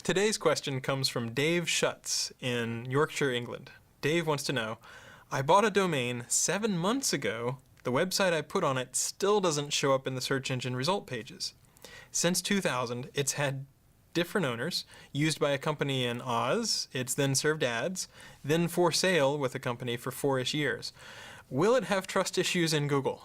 Today's question comes from Dave Schutz in Yorkshire, England. Dave wants to know, I bought a domain 7 months ago. The website I put on it still doesn't show up in the search engine result pages. Since 2000, it's had different owners, used by a company in Oz. It's then served ads, then for sale with a company for 4-ish years. Will it have trust issues in Google?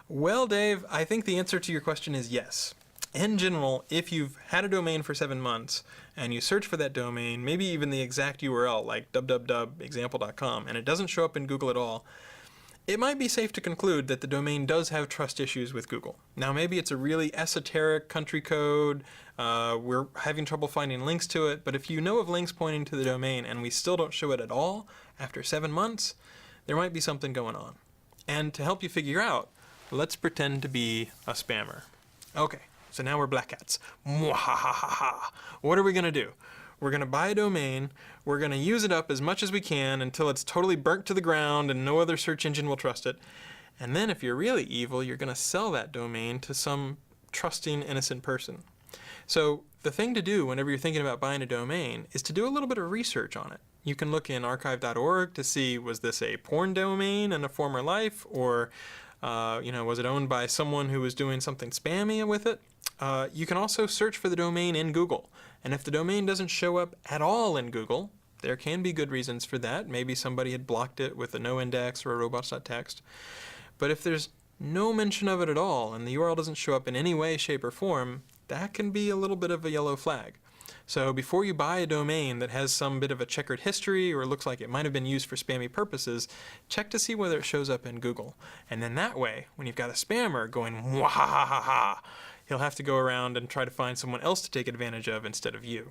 Well, Dave, I think the answer to your question is yes. In general, if you've had a domain for 7 months and you search for that domain, maybe even the exact URL like www.example.com, and it doesn't show up in Google at all, it might be safe to conclude that the domain does have trust issues with Google. Now, maybe it's a really esoteric country code, we're having trouble finding links to it, but if you know of links pointing to the domain and we still don't show it at all after 7 months, there might be something going on. And to help you figure out, let's pretend to be a spammer. Okay, so now we're black hats. Mwahahaha. What are we going to do? We're going to buy a domain, we're going to use it up as much as we can until it's totally burnt to the ground and no other search engine will trust it. And then if you're really evil, you're going to sell that domain to some trusting, innocent person. So the thing to do whenever you're thinking about buying a domain is to do a little bit of research on it. You can look in archive.org to see, was this a porn domain in a former life, or was it owned by someone who was doing something spammy with it? You can also search for the domain in Google. And if the domain doesn't show up at all in Google, there can be good reasons for that. Maybe somebody had blocked it with a no index or a robots.txt. But if there's no mention of it at all and the URL doesn't show up in any way, shape, or form, that can be a little bit of a yellow flag. So before you buy a domain that has some bit of a checkered history or looks like it might have been used for spammy purposes, check to see whether it shows up in Google. And then that way, when you've got a spammer going, wahahaha, he'll have to go around and try to find someone else to take advantage of instead of you.